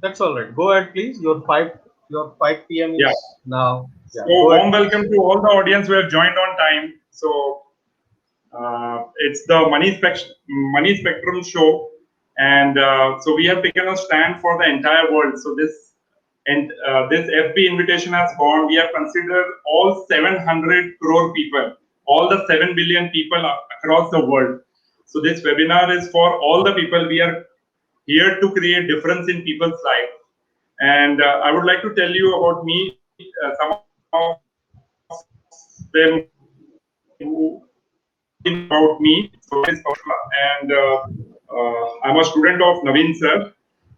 That's all right. Go ahead, please. Your 5 p.m. Yeah. is now. So Yeah, go ahead, warm welcome please. to all the audience who have joined on time. So it's the Money Spectrum show, and so we have taken a stand for the entire world. So this FB invitation has gone. We have considered all 700 crore people, all the 7 billion people across the world. So this webinar is for all the people. We are here to create difference in people's life. And I would like to tell you about me, some of them who about me. So my name is Kaushla, and I'm a student of Naveen sir.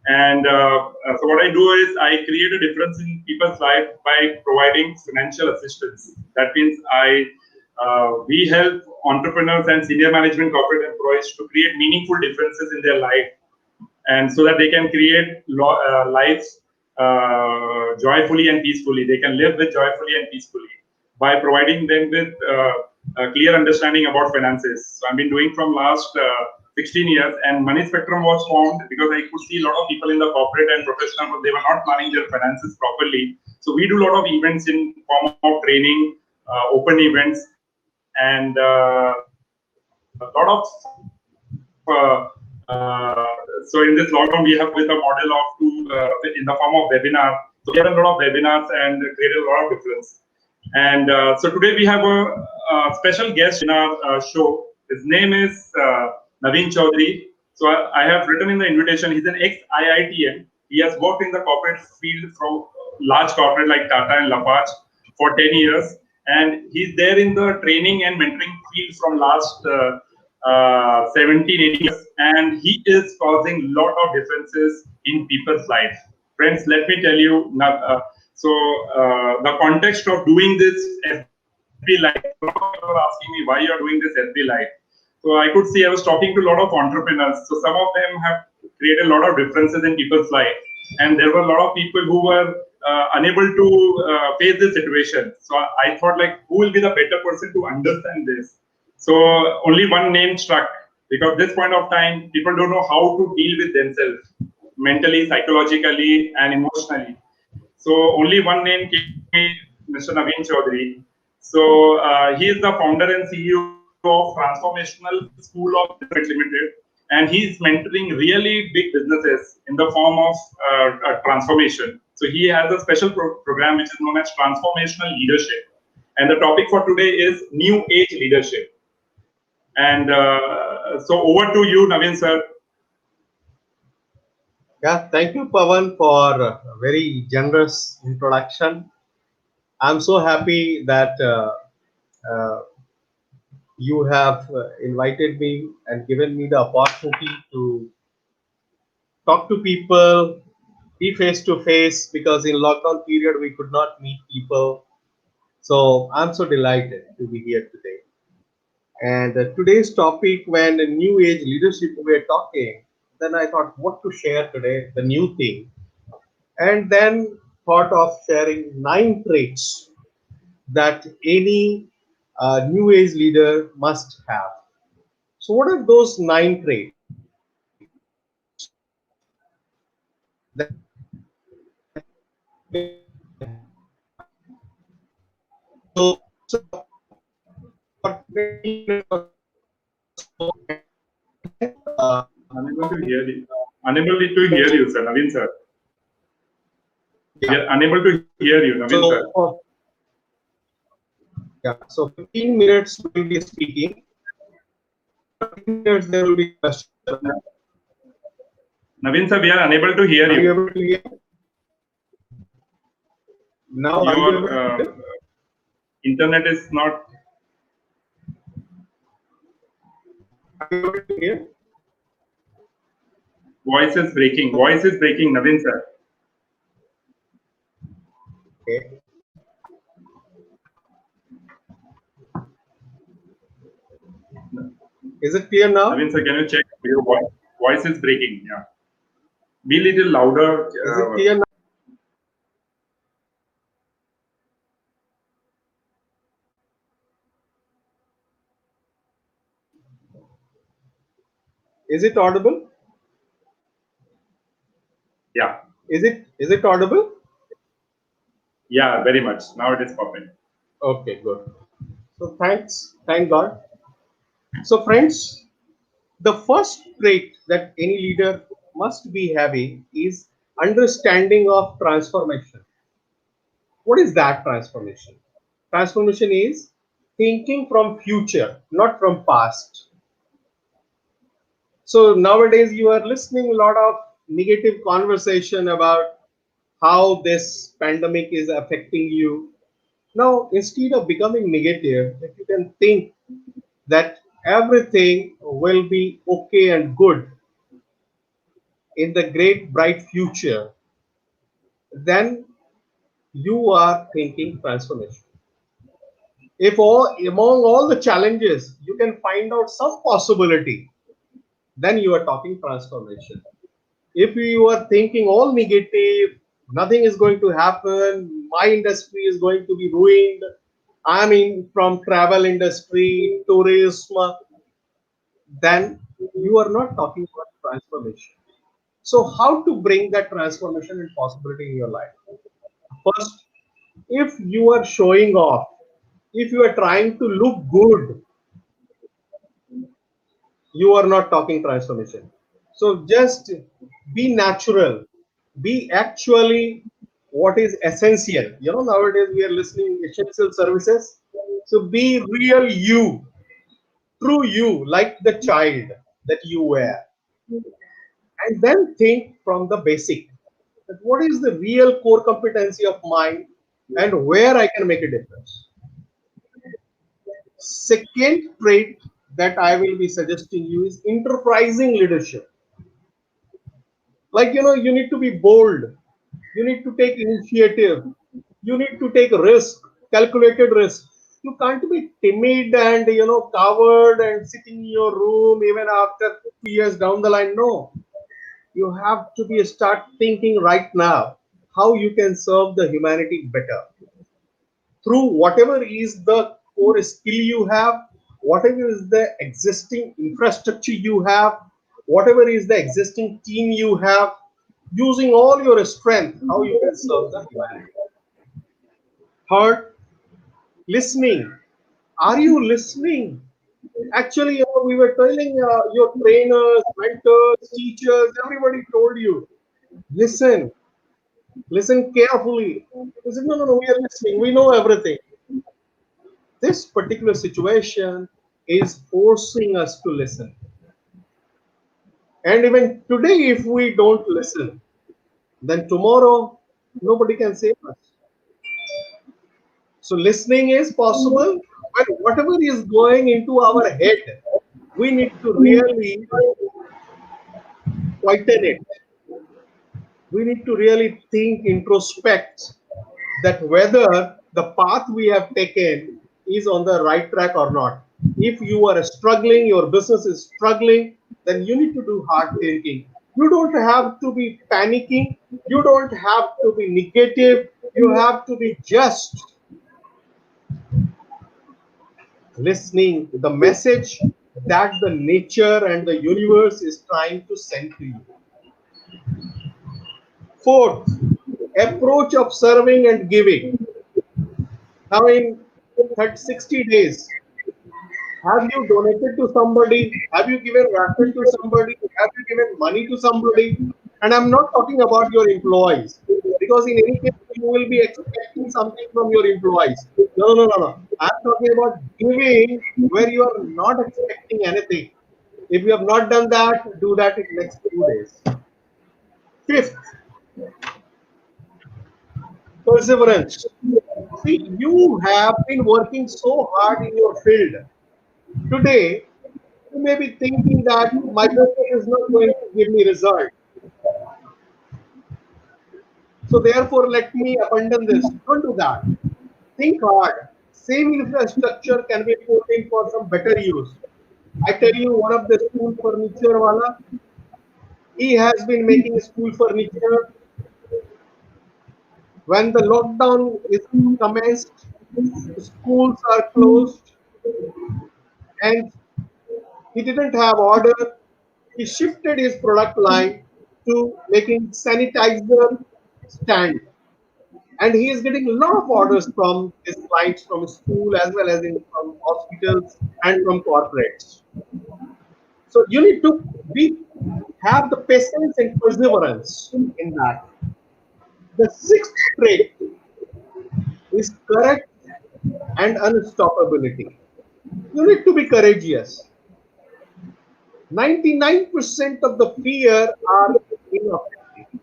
And so what I do is I create a difference in people's life by providing financial assistance. That means we help entrepreneurs and senior management corporate employees to create meaningful differences in their life, and so that they can create lives joyfully and peacefully. They can live with joyfully and peacefully by providing them with a clear understanding about finances. So I've been doing from last 16 years, and Money Spectrum was formed because I could see a lot of people in the corporate and professional, but they were not planning their finances properly. So we do a lot of events in form of training, open events, and a lot of so in this lockdown we have with a model of in the form of webinar. So we have done a lot of webinars and created a lot of difference. And so today we have a special guest in our show. His name is Naveen Chaudhary. So I have written in the invitation. He's an ex-IITM. He has worked in the corporate field from large corporate like Tata and Lafarge for 10 years, and he's there in the training and mentoring field from last 17, 18 years, and he is causing lot of differences in people's life. Friends, let me tell you, the context of doing this FB Live, a lot of people are asking me why you are doing this FB Live. So I could see I was talking to a lot of entrepreneurs. So some of them have created a lot of differences in people's life, and there were a lot of people who were unable to face this situation. So I thought, like, who will be the better person to understand this? So only one name struck, because this point of time, people don't know how to deal with themselves mentally, psychologically, and emotionally. So only one name came to me, Mr. Naveen Chaudhary. So he is the founder and CEO of Transformational School of Business Private Limited, and he's mentoring really big businesses in the form of transformation. So he has a special program which is known as Transformational Leadership, and the topic for today is New Age Leadership. And so over to you, Naveen sir. Yeah, thank you, Pavan, for a very generous introduction. I'm so happy that uh, you have invited me and given me the opportunity to talk to people, be face to face, because in lockdown period we could not meet people. So I'm so delighted to be here today. And today's topic, when new age leadership we are talking, then I thought what to share today, the new thing, and then thought of sharing 9 traits that any new age leader must have. So, what are those 9 traits Unable to hear you. Unable to hear you, sir. Naveen sir. We are unable to hear you, Naveen sir. So 15 minutes will be speaking. 30 minutes there will be question. Naveen sir, we are unable to hear Are you you. able to hear? Now are you able Your to hear? internet is not. Are you able to hear? Voice is breaking. Voice is breaking, Naveen sir. Okay. Is it clear now? Naveen sir, can you check your voice is breaking? Yeah. Be little louder. Is it clear now? Is it audible? Yeah. Is it audible? Yeah, very much. Now it is perfect. Okay, good. So thank God. So friends, the first trait that any leader must be having is understanding of transformation. What is that transformation? Transformation is thinking from future, not from past. So nowadays you are listening a lot of negative conversation about how this pandemic is affecting you. Now, instead of becoming negative, if you can think that everything will be okay and good in the great bright future, then you are thinking transformation. If among all the challenges you can find out some possibility, then you are talking transformation. If you are thinking all negative, nothing is going to happen, my industry is going to be ruined, I'm in from travel industry, tourism, then you are not talking about transformation. So how to bring that transformation and possibility in your life? First, if you are showing off, if you are trying to look good, you are not talking transformation. So just be natural, be actually what is essential. Nowadays we are listening essential services. So be real you, true you, like the child that you were, and then think from the basic. That what is the real core competency of mine and where I can make a difference. Second trait that I will be suggesting you is enterprising leadership. Like, you need to be bold, you need to take initiative, you need to take risk, calculated risk. You can't be timid and coward and sitting in your room even after 2 years down the line. No, you have to be start thinking right now how you can serve the humanity better through whatever is the core skill you have, whatever is the existing infrastructure you have, whatever is the existing team you have, using all your strength, how you can serve the humanity. Third, listening. Are you listening? Actually, we were telling your trainers, mentors, teachers, everybody told you, listen, listen carefully. They said, no, no, no, we are listening. We know everything. This particular situation is forcing us to listen. And even today, if we don't listen, then tomorrow nobody can save us. So listening is possible, but whatever is going into our head, we need to really quieten it. We need to really think, introspect that whether the path we have taken is on the right track or not. If you are struggling, your business is struggling, then you need to do hard thinking. You don't have to be panicking. You don't have to be negative. You have to be just listening the message that the nature and the universe is trying to send to you. Fourth, approach of serving and giving. Now in 30, 60 days, have you donated to somebody? Have you given ration to somebody? Have you given money to somebody? And I'm not talking about your employees, because in any case you will be expecting something from your employees. No, no, no, no. I'm talking about giving where you are not expecting anything. If you have not done that, do that in next 2 days. Fifth, perseverance. See, you have been working so hard in your field. Today, you may be thinking that my business is not going to give me result. So therefore, let me abandon this. Don't do that. Think hard. Same infrastructure can be put in for some better use. I tell you, one of the school furniture wala, he has been making school furniture. When the lockdown is commenced, schools are closed, and he didn't have order. He shifted his product line. to making sanitizer stand. And he is getting a lot of orders from his clients, from his school, as well as from hospitals and from corporates. So you need to be have the patience and perseverance in that. The sixth trait is courage and unstoppability. You need to be courageous. 99% of the fear are ineffective.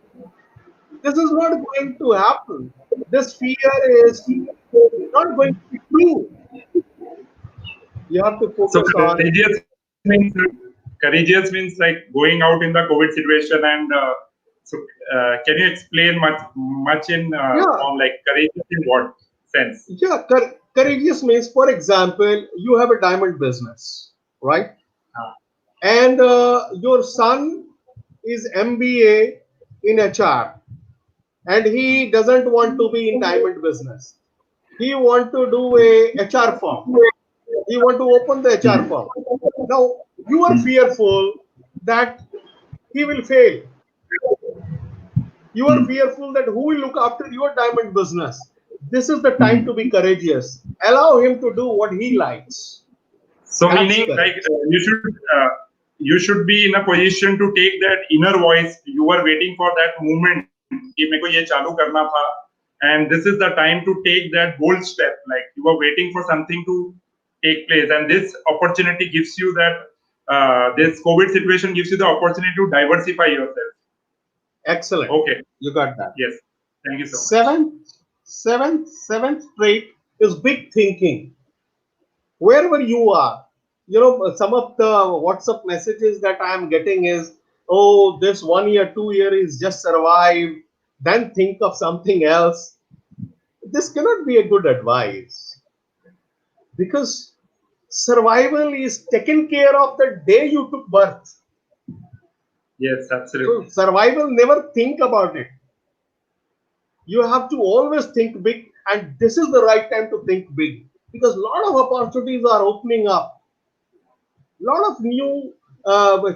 This is not going to happen. This fear is not going to be true. You have to So focus on. courageous means like going out in the COVID situation, and can you explain much in Yeah, form, like courageous in what sense? yeah. Courageous means, for example, you have a diamond business, right? Uh, And your son is MBA in HR, and he doesn't want to be in diamond business. He want to do a HR firm. He want to open the HR hmm, firm. Now you are hmm, fearful that he will fail. You are hmm. fearful that who will look after your diamond business. This is the time to be courageous. Allow him to do what he likes. So That's meaning like courage. you should be in a position to take that inner voice. You were waiting for that moment कि मेरे को ये चालू करना था, and this is the time to take that bold step. Like you were waiting for something to take place, and this opportunity gives you that. This COVID situation gives you the opportunity to diversify yourself. Excellent. Okay. You got that. Yes. Thank you so much. Seventh trait is big thinking. Wherever you are, some of the WhatsApp messages that I am getting is, oh, this 1 year, 2 year is just survive, then think of something else. This cannot be a good advice because survival is taken care of the day you took birth. Yes, So absolutely. survival, never think about it. You have to always think big, and this is the right time to think big because a lot of opportunities are opening up. A lot of new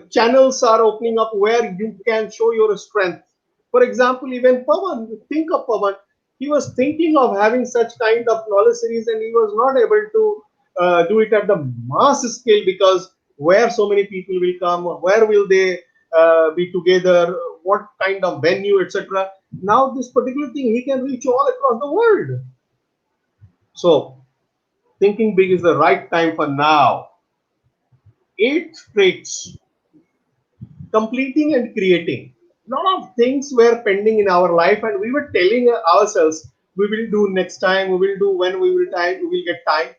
channels are opening up where you can show your strength. For example, even Pawan, think of Pawan. He was thinking of having such kind of knowledge series, and he was not able to do it at the mass scale because where so many people will come, where will they be together, what kind of venue, etc. Now, this particular thing he can reach all across the world. So, thinking big is the right time for now. Eight traits: completing and creating. A lot of things were pending in our life, and we were telling ourselves, we will do next time, we will do when we will get time.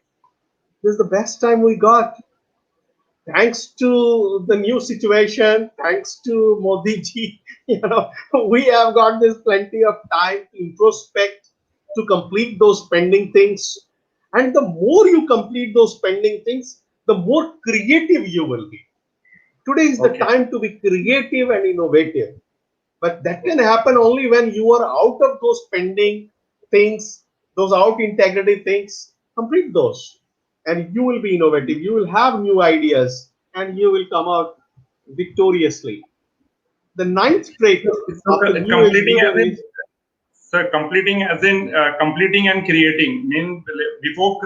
This is the best time we got. Thanks to the new situation, thanks to Modi ji, we have got this plenty of time to introspect, to complete those pending things. And the more you complete those pending things, the more creative you will be. Today is the Okay. time to be creative and innovative. But that can happen only when you are out of those pending things, those out integrity things. Complete those, and you will be innovative. You will have new ideas, and you will come out victoriously. The ninth trait So of the new age completing as leader in is completing and creating. Mean before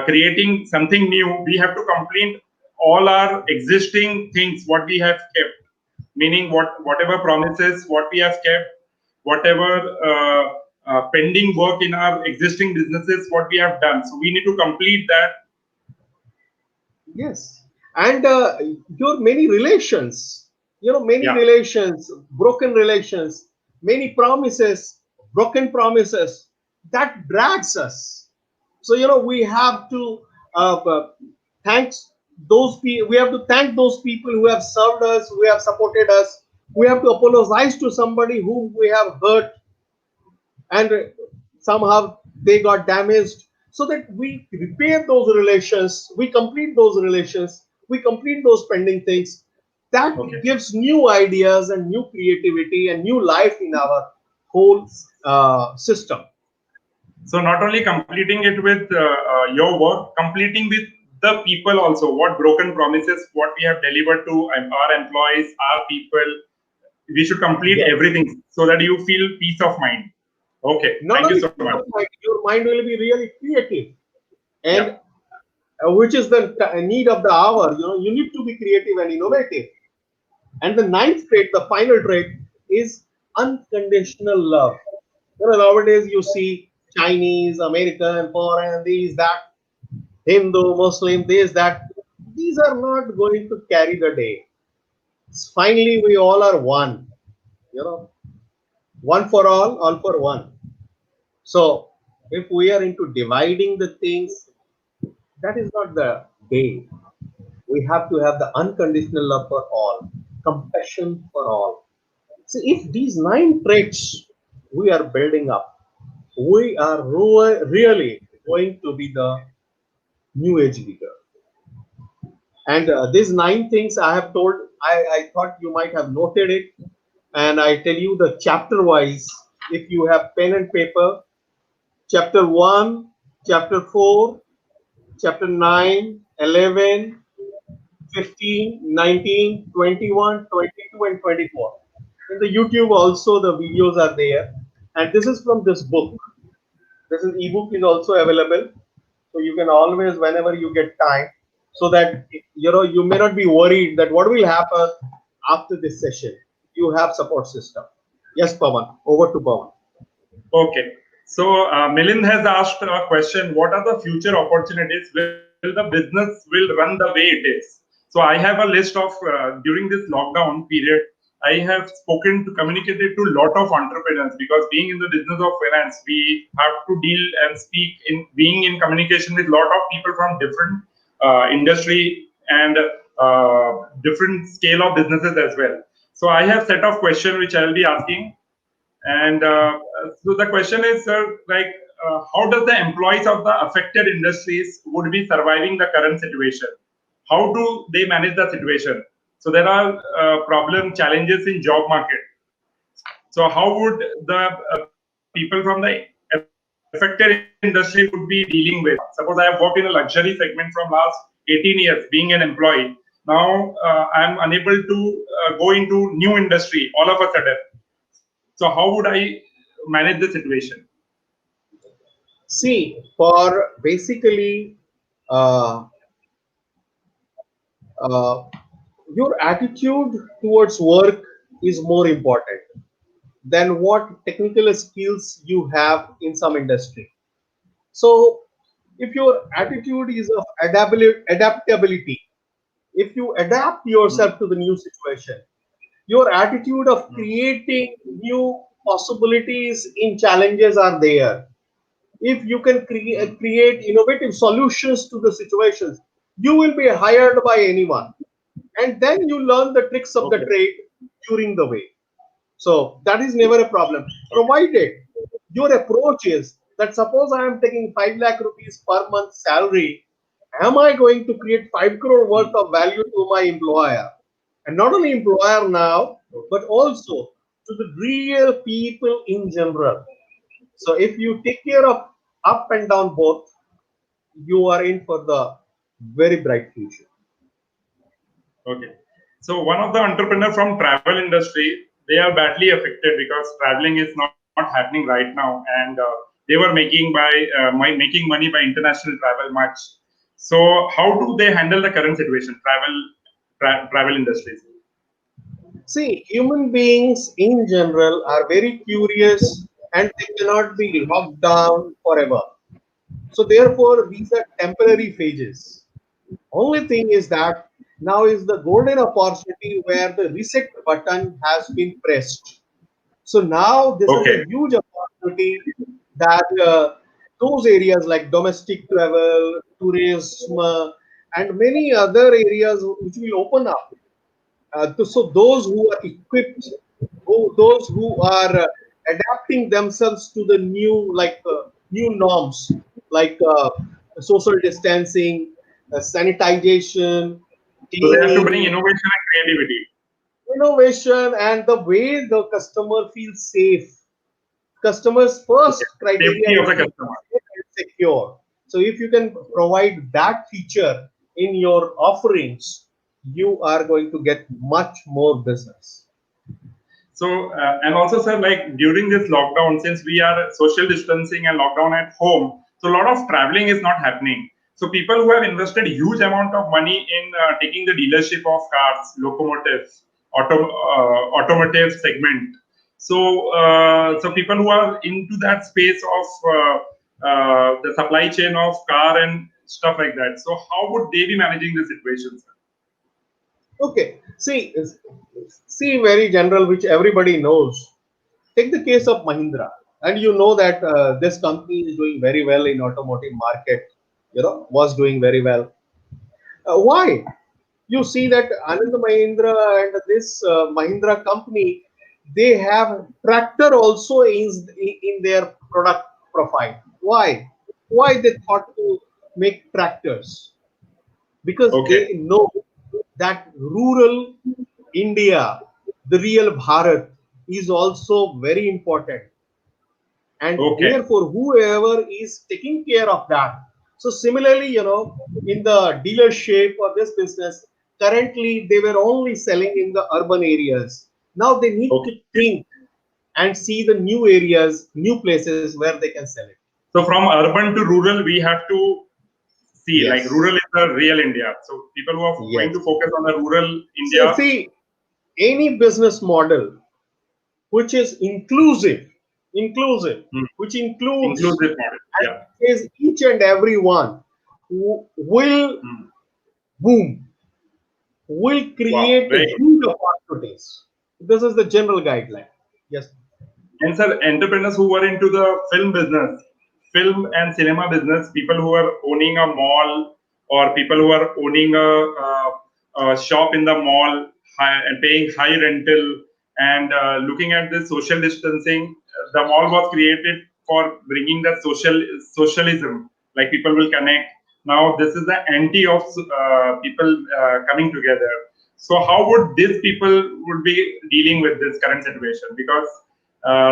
creating something new, we have to complete all our existing things what we have kept. Meaning whatever promises what we have kept, whatever pending work in our existing businesses what we have done. So we need to complete that. yes, and your many relations, many Yeah. relations, broken relations, many promises, broken promises that drags us. So we have to thanks those people. We have to thank those people who have served us, who have supported us. We have to apologize to somebody whom we have hurt, and somehow they got damaged, so that we repair those relations, we complete those relations, we complete those pending things. That Okay. gives new ideas and new creativity and new life in our whole system. So not only completing it with your work, completing with the people also. What broken promises what we have delivered to our employees, our people. we should complete Yes. everything so that you feel peace of mind. Okay, Not thank you only so peace much. of mind, your mind will be really creative, Yeah. and which is the need of the hour. You need to be creative and innovative. And the ninth trait, the final trait, is unconditional love. Nowadays you see Chinese, American, foreign, these, that, Hindu, Muslim, this, that. These are not going to carry the day. Finally, we all are one. You know, one for all for one. So, if we are into dividing the things, that is not the way. We have to have the unconditional love for all, compassion for all. See, if these nine traits we are building up, we are really going to be the new age leader. And these nine things I have told, I thought you might have noted it. And I tell you the chapter wise, if you have pen and paper, chapter 1, chapter 4, chapter 9, 11, 15, 19, 21, 22, and 24. In the YouTube also the videos are there. And this is from this book. This is ebook is also available. So you can always, whenever you get time, so that you may not be worried that what will happen after this session. You have support system. Yes, Pawan. Over to Pawan. Okay. So Milind has asked a question: what are the future opportunities? Will the business will run the way it is? So I have a list of during this lockdown period, I have spoken to communicated to a lot of entrepreneurs, because being in the business of finance, we have to deal and speak in being in communication with a lot of people from different industry and different scale of businesses as well. So I have set of questions which I will be asking. And so the question is, like, how does the employees of the affected industries would be surviving the current situation? How do they manage the situation? So there are problem challenges in job market. So how would the people from the affected industry would be dealing with? Suppose I have worked in a luxury segment from last 18 years, being an employee. Now I'm unable to go into new industry all of a sudden. So how would I manage the situation? See, for basically uh, uh, your attitude towards work is more important than what technical skills you have in some industry. So, if your attitude is of adaptability, if you adapt yourself to the new situation, your attitude of creating new possibilities in challenges are there. If you can create innovative solutions to the situations, you will be hired by anyone. And then you learn the tricks of the Okay. trade during the way. So that is never a problem, provided your approach is that suppose I am taking 5 lakh rupees per month salary, am I going to create 5 crore worth of value to my employer? And not only employer now, but also to the real people in general. So if you take care of up and down both, you are in for the very bright future. Okay. So one of the entrepreneur from travel industry, they are badly affected because traveling is not happening right now, and they were making money by international travel much. So how do they handle the current situation? Travel industries. See, human beings in general are very curious and they cannot be locked down forever. So, therefore, these are temporary phases. Only thing is that now is the golden opportunity where the reset button has been pressed. So, now this is a Okay. huge opportunity that those areas like domestic travel, tourism, and many other areas which will open up. So those who are equipped, those who are adapting themselves to the new new norms like social distancing, sanitization, So they have to bring cleaning, innovation and creativity. innovation, and the way the customer feels safe. Customers' Okay. first criteria Safety of is the to be customer. safe and secure. So if you can provide that feature in your offerings, you are going to get much more business. So, and also, sir, like during this lockdown, since we are social distancing and lockdown at home, so a lot of traveling is not happening. So, people who have invested huge amount of money in taking the dealership of cars, locomotives, automotive segment. So, so people who are into that space of the supply chain of car and stuff like that. So, how would they be managing the situation, sir? Okay, see, very general, which everybody knows. Take the case of Mahindra, and you know that this company is doing very well in automotive market. Was doing very well. Why? You see that Anand Mahindra and this Mahindra company, they have tractor also in their product profile. Why? Why they thought to make tractors? Because Okay, they know that rural India, the real Bharat, is also very important, and okay, therefore whoever is taking care of that. So similarly, in the dealership or this business, currently they were only selling in the urban areas. Now they need to okay. think and see the new areas, new places where they can sell it. So from urban to rural, we have to see like Yes, rural is the real India. So people who are going yes. to focus on the rural So India, see, any business model which is inclusive, hmm, which includes inclusive model. and Yeah. says each and every one will Hmm. boom, will Wow, create very a good. huge opportunities. This is the general guideline. Yes. And sir, entrepreneurs who were into the film business, film and cinema business, people who are owning a mall or people who are owning a shop in the mall and paying high rental and looking at the social distancing, the mall was created for bringing the socialism, like people will connect. Now this is the anti of people coming together. So how would these people would be dealing with this current situation? Because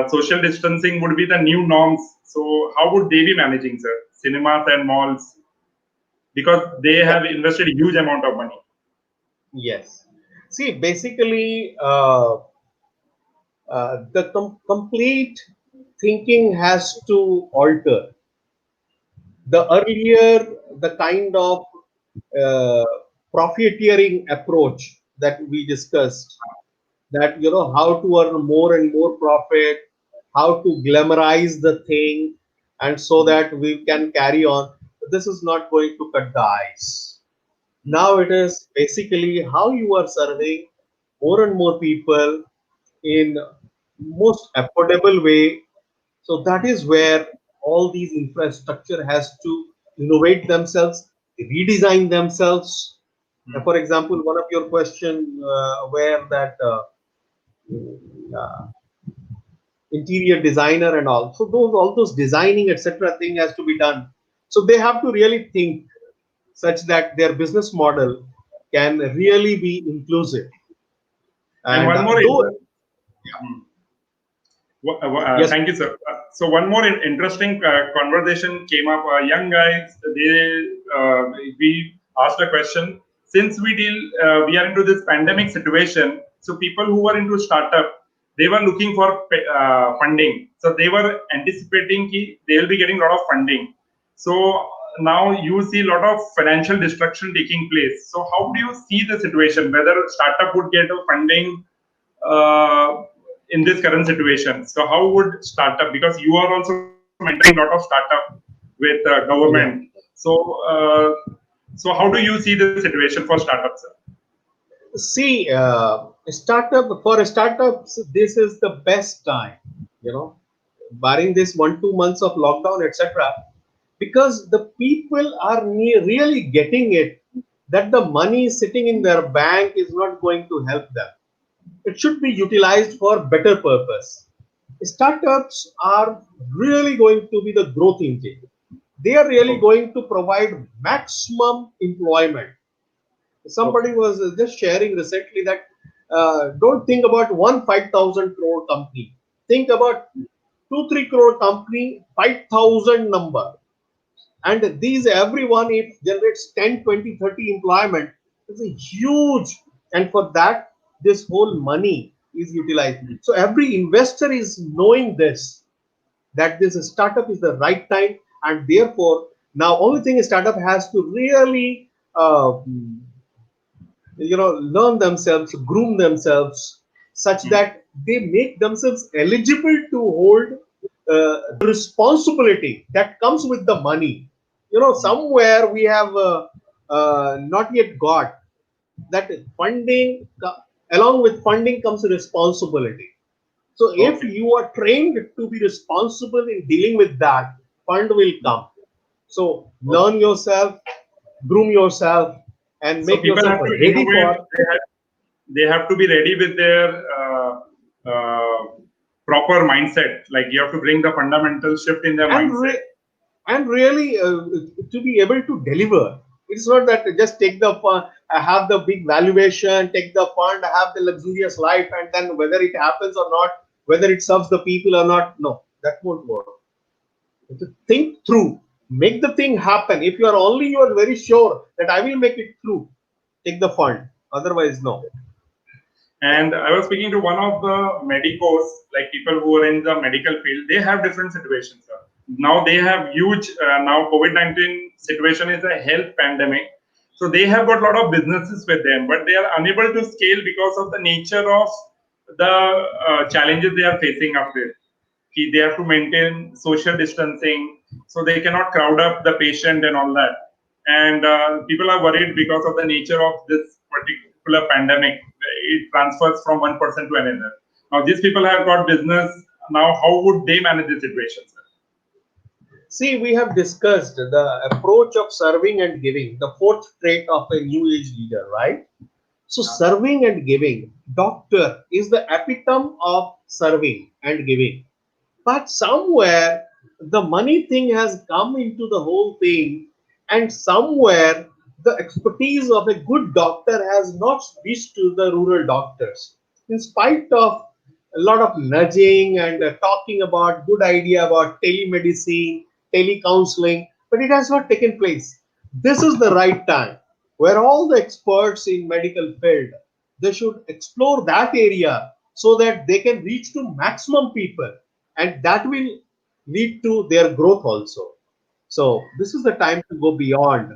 social distancing would be the new norms. So how would they be managing, sir? Cinemas and malls, because they Yeah. have invested a huge amount of money. Yes. See, basically, the complete thinking has to alter. The earlier, the kind of uh, profiteering approach that we discussed, that how to earn more and more profit, how to glamorize the thing, and so that we can carry on. This is not going to cut the ice. Now it is basically how you are serving more and more people in most affordable way. So that is where all these infrastructure has to innovate themselves, redesign themselves. For example, one of your question where that uh, interior designer and all. So all those designing etc. thing has to be done. So they have to really think such that their business model can really be inclusive. And And one more, though hmm. yes, Thank you, sir. So one more interesting conversation came up. Young guys, we asked a question. Since we are into this pandemic situation, so people who were into startup, they were looking for funding. So they were anticipating ki they will be getting a lot of funding. So now you see a lot of financial destruction taking place. So how do you see the situation? Whether startup would get a funding uh, in this current situation. So how would startup, because you are also mentoring a lot of startup with yeah. government. So so how do you see the situation for startups, sir? See, startups, this is the best time, you know, barring this 1 2 months of lockdown, etc. Because the people are really getting it that the money sitting in their bank is not going to help them. It should be utilized for better purpose. Startups are really going to be the growth engine. They are really Okay. going to provide maximum employment. Okay. Somebody was just sharing recently that don't think about one 5,000 crore company. Think about 2 3 crore company, 5,000 number. And these everyone, it generates 10 20 30 employment. It's a huge, and for that, this whole money is utilized. So every investor is knowing this, that this startup is the right time, and therefore now only thing a startup has to really learn themselves, groom themselves, such that they make themselves eligible to hold the responsibility that comes with the money. Somewhere we have not yet got that funding. Along with funding comes responsibility. So if Okay. you are trained to be responsible in dealing with that, fund will come. So Okay. learn yourself, groom yourself, and So make people yourself have to ready innovate. for. They have to be ready with their uh, proper mindset. Like you have to bring the fundamental shift in their and mindset. re- and really to be able to deliver. It's not that just take the fund, have the big valuation, take the fund, have the luxurious life, and then whether it happens or not, whether it serves the people or not, no, that won't work. You have to think through, make the thing happen. If you are very sure that I will make it through, take the fund. Otherwise, no. And I was speaking to one of the medicos, like people who are in the medical field. They have different situations, sir. Now they have huge. Now COVID-19 situation is a health pandemic, so they have got a lot of businesses with them, but they are unable to scale because of the nature of the challenges they are facing up with. They have to maintain social distancing, so they cannot crowd up the patient and all that. And people are worried because of the nature of this particular pandemic. It transfers from one person to another. Now these people have got business. Now how would they manage the situation, sir? See, we have discussed the approach of serving and giving, the fourth trait of a new age leader, right? So, serving and giving, doctor is the epitome of serving and giving. But somewhere the money thing has come into the whole thing, and somewhere the expertise of a good doctor has not reached to the rural doctors. In spite of a lot of nudging and talking about good idea about telemedicine, telecounseling, but it has not taken place. This is the right time where all the experts in medical field, they should explore that area so that they can reach to maximum people, and that will lead to their growth also. So this is the time to go beyond,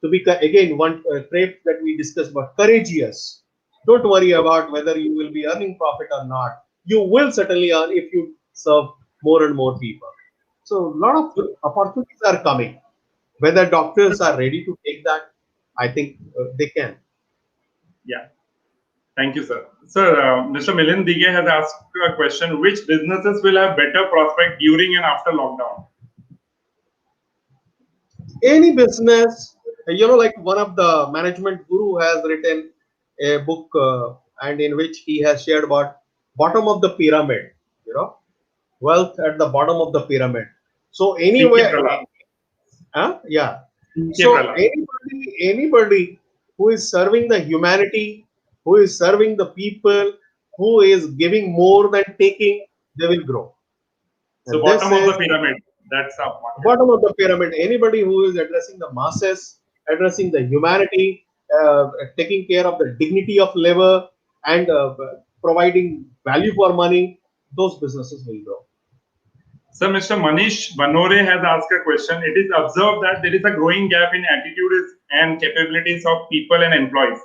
to be again one trait that we discussed about, courageous. Don't worry about whether you will be earning profit or not. You will certainly earn if you serve more and more people. So a lot of opportunities are coming. Whether doctors are ready to take that, I think they can. Yeah. Thank you, sir. Sir, Mr. Milind Dige has asked a question: which businesses will have better prospect during and after lockdown? Any business, like one of the management guru has written a book, and in which he has shared about bottom of the pyramid, you know wealth at the bottom of the pyramid. So CK anywhere, Pralad. yeah. CK So Pralad. anybody who is serving the humanity, who is serving the people, who is giving more than taking, they will grow. So And this bottom of is the pyramid. That's our market. bottom of the pyramid. Anybody who is addressing the masses, addressing the humanity, taking care of the dignity of labor, and providing value for money, those businesses will grow. So Mr. Manish Banore has asked a question. It is observed that there is a growing gap in attitudes and capabilities of people and employees.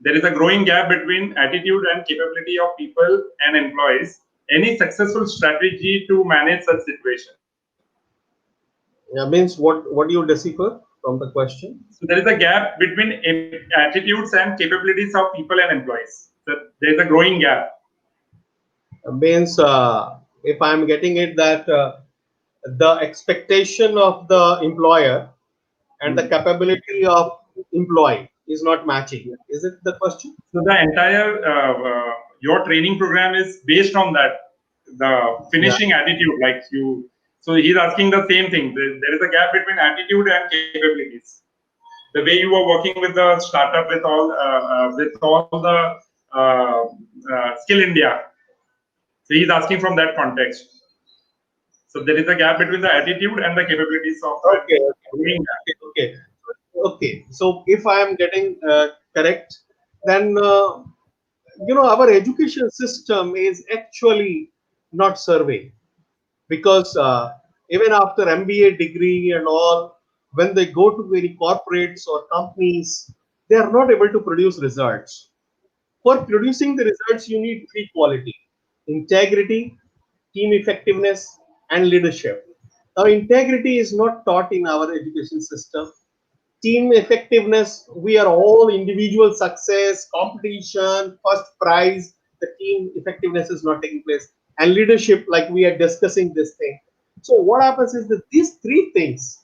There is a growing gap between attitude and capability of people and employees. Any successful strategy to manage such situation? Yeah, means what do you decipher from the question? So there is a gap between attitudes and capabilities of people and employees. So there is a growing gap. Means if I'm getting it, that the expectation of the employer and the Hmm. capability of employee is not matching. Is it the question? So the entire your training program is based on that, the Yeah. finishing attitude, like you. So he's asking the same thing. There is a gap between attitude and capabilities. The way you are working with the startup with all the Skill India. So he's asking from that context. So there is a gap between the attitude and the capabilities of Okay. doing that. Okay. Okay. So if I am getting correct, then our education system is actually not surveying, because even after MBA degree and all, when they go to any corporates or companies, they are not able to produce results. For producing the results, you need three quality: integrity, team effectiveness, and leadership. Now, integrity is not taught in our education system. Team effectiveness, we are all individual success, competition, first prize. The team effectiveness is not taking place. And leadership, like we are discussing this thing. So, what happens is that these three things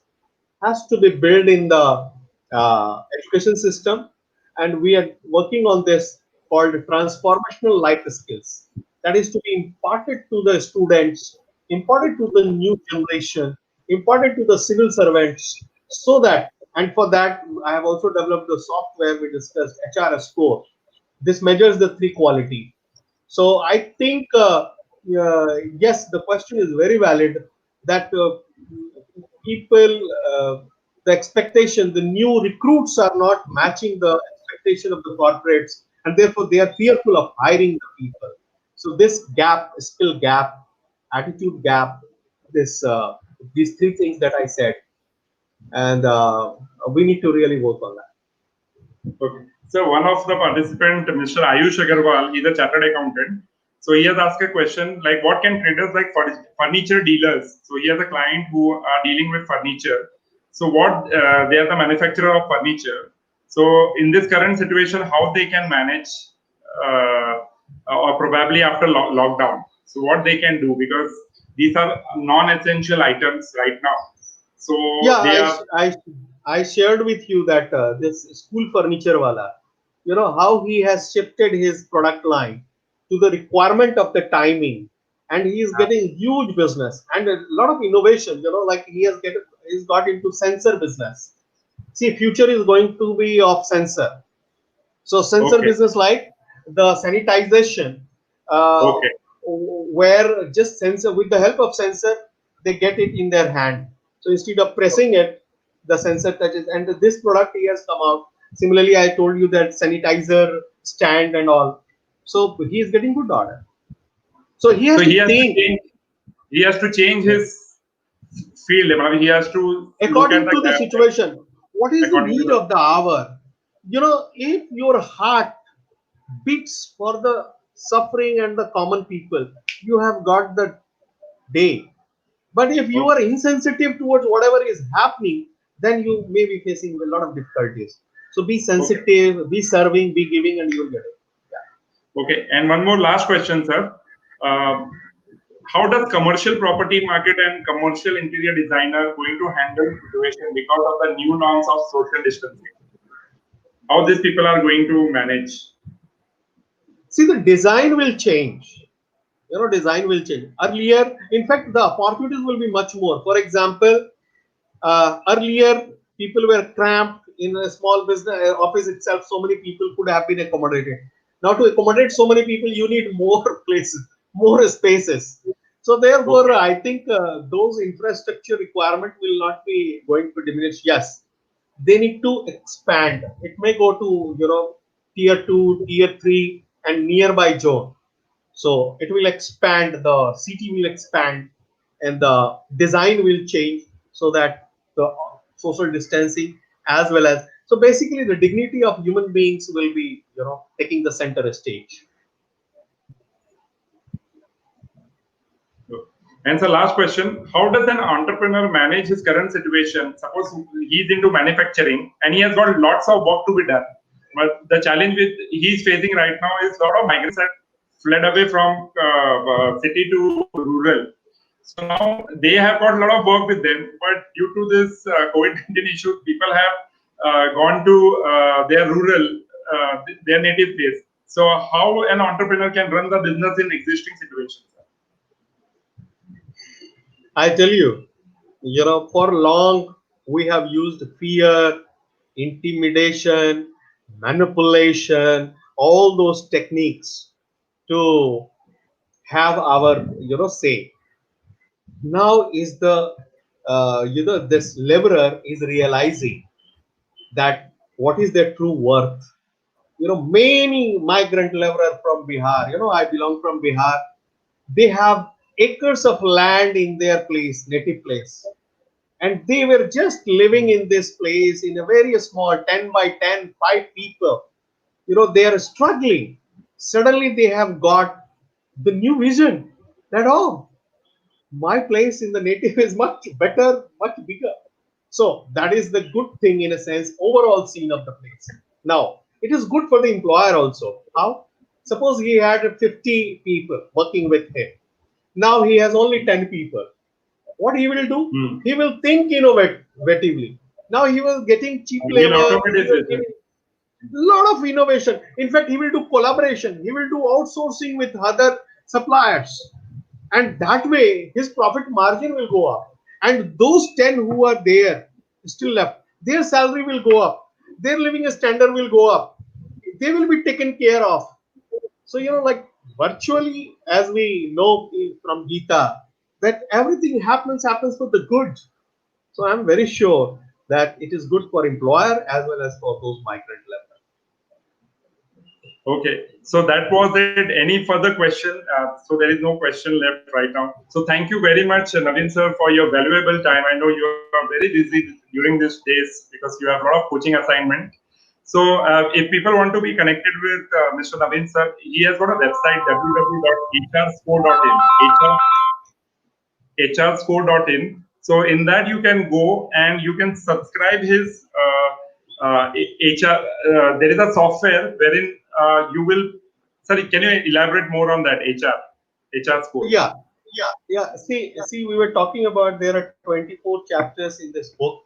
has to be built in the education system, and we are working on this called transformational life skills, that is to be imparted to the students, imparted to the new generation, imparted to the civil servants, so that, and for that I have also developed the software we discussed, HRS score. This measures the three quality. So I think, yes, the question is very valid, that people, the expectation, the new recruits are not matching the expectation of the corporates, and therefore they are fearful of hiring the people. So this gap, skill gap, attitude gap, this these three things that I said, and we need to really work on that. Okay. So one of the participant, Mr. Ayush Agarwal, he's a chartered accountant. So he has asked a question like, what can traders like furniture dealers? So he has a client who are dealing with furniture. So what they are the manufacturer of furniture. So in this current situation, how they can manage, uh, or probably after lockdown. So what they can do, because these are non-essential items right now. So Yeah, they are I shared with you that this school furniture wala, how he has shifted his product line to the requirement of the timing, and he is getting huge business and a lot of innovation. Like he's got into sensor business. See, future is going to be of sensor. So sensor okay. business, like the sanitization, uh, Okay. where just sensor, with the help of sensor, they get it in their hand. So instead of pressing it, the sensor touches. And this product he has come out. Similarly, I told you that sanitizer stand and all. So he is getting good order. So he So has he to has to think, change. He has to change his field. I mean, he has to look at according the to the gap situation, what is the according to need the. of the hour. If your heart beats for the suffering and the common people, you have got the day. But if you Okay. are insensitive towards whatever is happening, then you may be facing a lot of difficulties. So be Okay. sensitive, be serving, be giving, and you will get it. Okay. And one more last question, sir. Um, how does commercial property market and commercial interior designer going to handle the situation because of the new norms of social distancing? How these people are going to manage? See, the design will change. Design will change. Earlier, in fact, the opportunities will be much more. For example, earlier people were cramped in a small business office itself. So many people could have been accommodated. Now, to accommodate so many people, you need more places, more spaces. So therefore, Okay. I think those infrastructure requirement will not be going to diminish. Yes, they need to expand. It may go to tier two, tier three, and nearby zone. So it will expand, the city will expand, and the design will change, so that the social distancing, as well as, so basically the dignity of human beings will be taking the center stage. And so last question, how does an entrepreneur manage his current situation? Suppose he's into manufacturing and he has got lots of work to be done. But the challenge with he's facing right now is a lot of migrants that fled away from city to rural. So now they have got a lot of work with them, but due to this COVID-19 issue, people have gone to their rural, their native place. So how an entrepreneur can run the business in existing situations? I tell you, for long we have used fear, intimidation, manipulation, all those techniques to have our say. Now is the this laborer is realizing that what is their true worth. Many migrant laborer from Bihar. I belong from Bihar. They have acres of land in their place, native place, and they were just living in this place in a very small 10 by 10, 5 people. They are struggling. Suddenly they have got the new vision that, oh, my place in the native is much better, much bigger. So that is the good thing in a sense, overall scene of the place. Now, it is good for the employer also. How? Suppose he had 50 people working with him. Now he has only 10 people. What he will do? Hmm. He will think innovatively. Now he was getting cheap We'll labor. automate He his was business. getting lot of innovation. In fact, he will do collaboration. He will do outsourcing with other suppliers, and that way his profit margin will go up. And those 10 who are there still left, their salary will go up. Their living standard will go up. They will be taken care of. So like virtually, as we know from Gita, that everything happens for the good. So I'm very sure that it is good for employer as well as for those migrant laborers. Okay, so that was it. Any further question? So there is no question left right now. So thank you very much, Naveen sir, for your valuable time. I know you are very busy during these days because you have a lot of coaching assignment. So if people want to be connected with Mr. Naveen sir, he has got a website www.hrscore.in. hrscore.in. So in that you can go and you can subscribe his HR. There is a software wherein you will. Sorry, can you elaborate more on that HR score? Yeah, yeah. See, we were talking about there are 24 chapters in this book,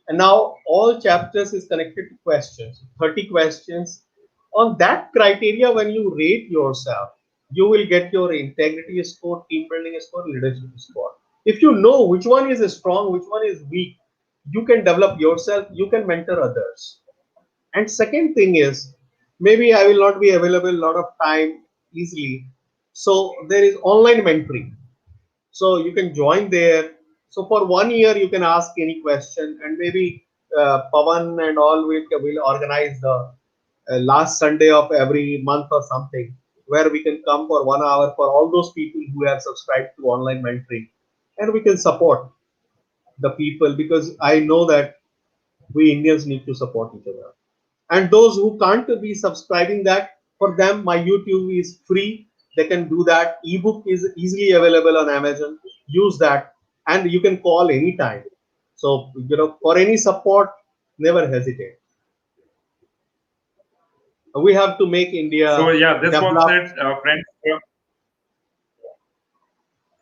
and now all chapters is connected to questions, 30 questions. On that criteria, when you rate yourself, you will get your integrity score, team building score, leadership score. If you know which one is strong, which one is weak, you can develop yourself, you can mentor others. And second thing is, maybe I will not be available a lot of time easily. So there is online mentoring. So you can join there. So for 1 year, you can ask any question, and maybe Pavan and all will organize the last Sunday of every month or something, where we can come for 1 hour for all those people who have subscribed to online mentoring, and we can support the people, because I know that we Indians need to support each other. And those who can't be subscribing that, for them my YouTube is free. They can do that. Ebook is easily available on Amazon. Use that, and you can call anytime. So for any support, never hesitate. We have to make So India yeah, this was develop. it, friends.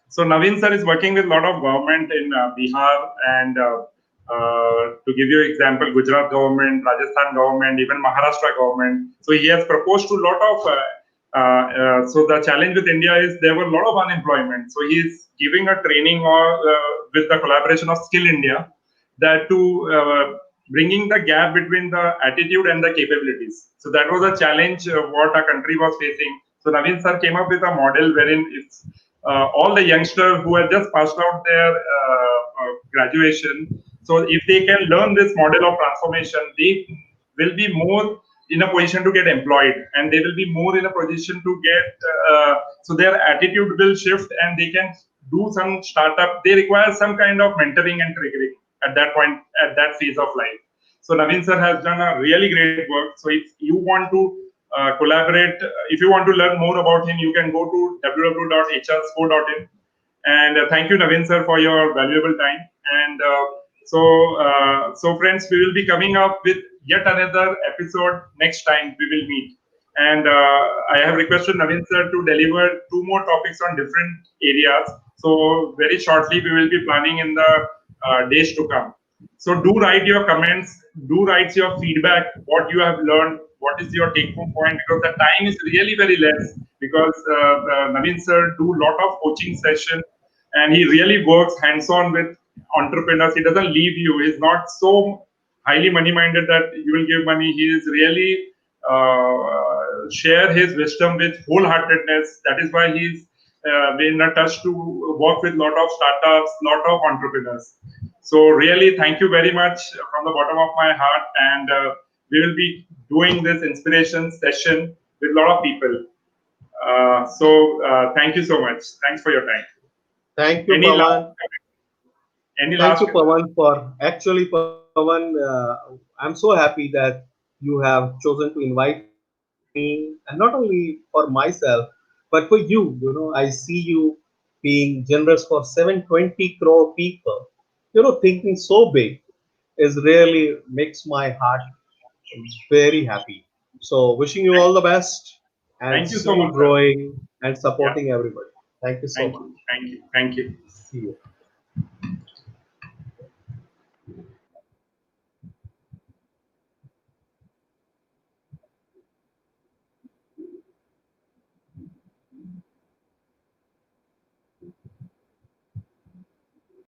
So Naveen sir is working with a lot of government in Bihar and to give you example, Gujarat government, Rajasthan government, even Maharashtra government. So he has proposed to a lot of. So the challenge with India is there were a lot of unemployment. So he is giving a training or with the collaboration of Skill India, that to bringing the gap between the attitude and the capabilities. So that was a challenge what our country was facing. So Naveen sir came up with a model wherein it's all the youngsters who have just passed out their graduation. So if they can learn this model of transformation, they will be more in a position to get employed, and they will be more in a position to get. So their attitude will shift, and they can do some startup. They require some kind of mentoring and triggering at that point, at that phase of life. So Naveen sir has done a really great work. So if you want to collaborate, if you want to learn more about him, you can go to www.hrscore.in. And thank you, Naveen sir, for your valuable time. And so friends, we will be coming up with yet another episode next time we will meet. And I have requested Naveen sir to deliver two more topics on different areas. So very shortly, we will be planning in the days to come. So do write your comments, do write your feedback, what you have learned, what is your take home point, because the time is really very less, because Naveen sir do lot of coaching session, and he really works hands on with entrepreneurs. He doesn't leave you. He's not so highly money minded that you will give money. He is really share his wisdom with wholeheartedness. That is why he's been a touch to work with lot of startups, lot of entrepreneurs. So really, thank you very much from the bottom of my heart, and we will be doing this inspiration session with a lot of people. Thank you so much. Thanks for your time. Thank you, Any last Pawan. any Thank last you, Pawan, for actually, Pawan. I'm so happy that you have chosen to invite me, and not only for myself, but for you. You know, I see you being generous for 720 crore people. You know, thinking so big is really makes my heart very happy. So, wishing you all the best and thank you so still much, sir. growing and Yeah. supporting everybody. Thank you so Thank much. you. Thank you. Thank you. See you.